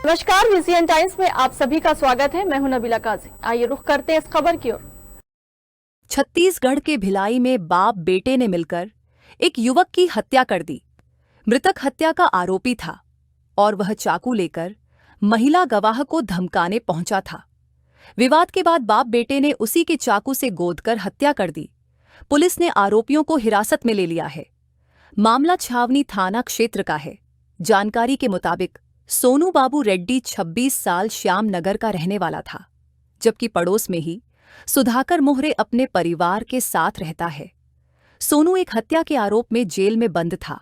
नमस्कार, VCN times में आप सभी का स्वागत है। मैं हूं नबीला काजी। आइए रुख करते हैं इस खबर की ओर। छत्तीसगढ़ के भिलाई में बाप बेटे ने मिलकर एक युवक की हत्या कर दी। मृतक हत्या का आरोपी था और वह चाकू लेकर महिला गवाह को धमकाने पहुंचा था। विवाद के बाद बाप बेटे ने उसी के चाकू से गोदकर हत्या कर दी। पुलिस ने आरोपियों को हिरासत में ले लिया है। मामला छावनी थाना क्षेत्र का है। जानकारी के मुताबिक सोनू बाबू रेड्डी 26 साल श्याम नगर का रहने वाला था, जबकि पड़ोस में ही सुधाकर मोहरे अपने परिवार के साथ रहता है। सोनू एक हत्या के आरोप में जेल में बंद था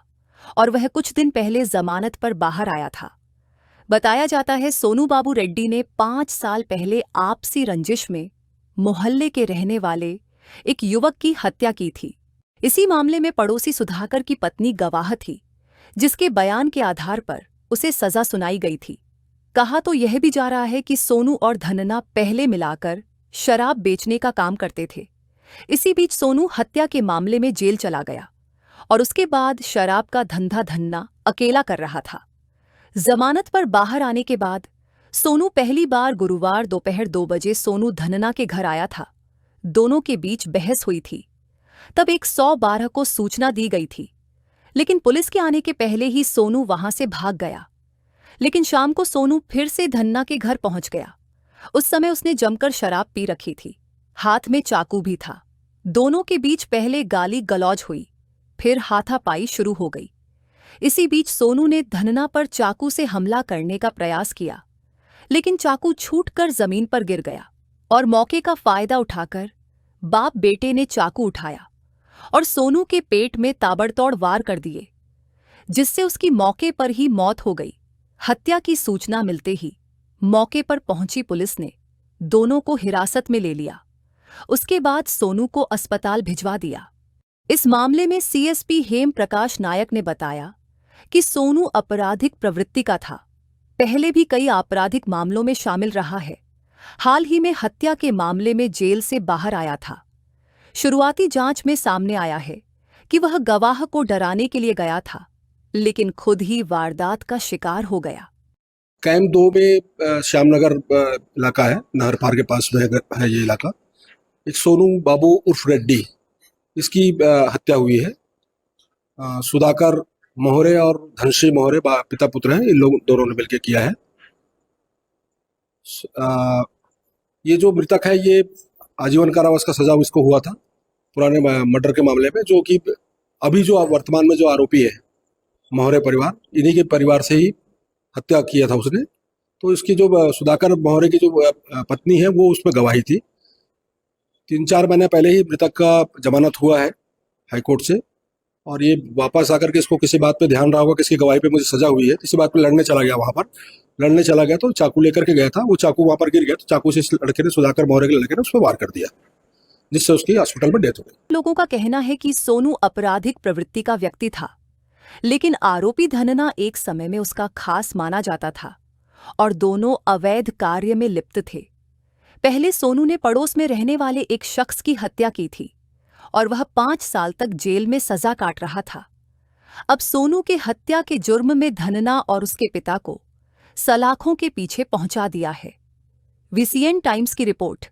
और वह कुछ दिन पहले जमानत पर बाहर आया था। बताया जाता है सोनू बाबू रेड्डी ने 5 साल पहले आपसी रंजिश में मोहल्ले के रहने वाले एक युवक की हत्या की थी। इसी मामले में पड़ोसी सुधाकर की पत्नी गवाह थी, जिसके बयान के आधार पर उसे सजा सुनाई गई थी। कहा तो यह भी जा रहा है कि सोनू और धनना पहले मिलाकर शराब बेचने का काम करते थे। इसी बीच सोनू हत्या के मामले में जेल चला गया और उसके बाद शराब का धंधा धन्ना अकेला कर रहा था। जमानत पर बाहर आने के बाद सोनू पहली बार गुरुवार दोपहर 2 बजे सोनू धनना के घर आया था। दोनों के बीच बहस हुई थी। तब 112 को सूचना दी गई थी, लेकिन पुलिस के आने के पहले ही सोनू वहां से भाग गया। लेकिन शाम को सोनू फिर से धन्ना के घर पहुंच गया। उस समय उसने जमकर शराब पी रखी थी। हाथ में चाकू भी था। दोनों के बीच पहले गाली गलौज हुई, फिर हाथापाई शुरू हो गई। इसी बीच सोनू ने धनना पर चाकू से हमला करने का प्रयास किया, लेकिन चाकू छूटकर जमीन पर गिर गया और मौके का फायदा उठाकर बाप बेटे ने चाकू उठाया और सोनू के पेट में ताबड़तोड़ वार कर दिए, जिससे उसकी मौके पर ही मौत हो गई। हत्या की सूचना मिलते ही मौके पर पहुंची पुलिस ने दोनों को हिरासत में ले लिया। उसके बाद सोनू को अस्पताल भिजवा दिया। इस मामले में सीएसपी हेम प्रकाश नायक ने बताया कि सोनू आपराधिक प्रवृत्ति का था। पहले भी कई आपराधिक मामलों में शामिल रहा है। हाल ही में हत्या के मामले में जेल से बाहर आया था। शुरुआती जांच में सामने आया है कि वह गवाह को डराने के लिए गया था, लेकिन खुद ही वारदात का शिकार हो गया। कैंप 2 में श्यामनगर इलाका है, नहर पार के पास में है ये इलाका। एक सोनू बाबू उर्फ रेड्डी, इसकी हत्या हुई है। सुधाकर मोहरे और धनश्री मोहरे पिता पुत्र हैं। इन लोग दोनों ने मिलकर किया है। ये जो मृतक है, ये आजीवन कारावास का सजा इसको हुआ था पुराने मर्डर के मामले में, जो कि अभी जो वर्तमान में जो आरोपी है मोहरे परिवार, इन्हीं के परिवार से ही हत्या किया था उसने। तो इसकी जो सुधाकर मोहरे की जो पत्नी है, वो उसमें गवाही थी। 3-4 महीने पहले ही मृतक का जमानत हुआ है हाईकोर्ट से, और ये वापस आकर के इसको किसी बात पे ध्यान रहा होगा कि इसकी गवाही पे मुझे सजा हुई है, किसी बात पे लड़ने चला गया। वहां पर लड़ने चला गया तो चाकू लेकर के गया था। वो चाकू वहां पर गिर गया तो चाकू से इस लड़के ने, सुधाकर मोहरे के लड़के ने, उस पर वार कर दिया, जिससे उसकी हॉस्पिटल में डेथ हो गई। लोगों का कहना है कि सोनू आपराधिक प्रवृत्ति का व्यक्ति था, लेकिन आरोपी धनना एक समय में उसका खास माना जाता था और दोनों अवैध कार्य में लिप्त थे। पहले सोनू ने पड़ोस में रहने वाले एक शख्स की हत्या की थी और वह 5 साल तक जेल में सजा काट रहा था। अब सोनू के हत्या के जुर्म में धनना और उसके पिता को सलाखों के पीछे पहुंचा दिया है। वीसीएन टाइम्स की रिपोर्ट।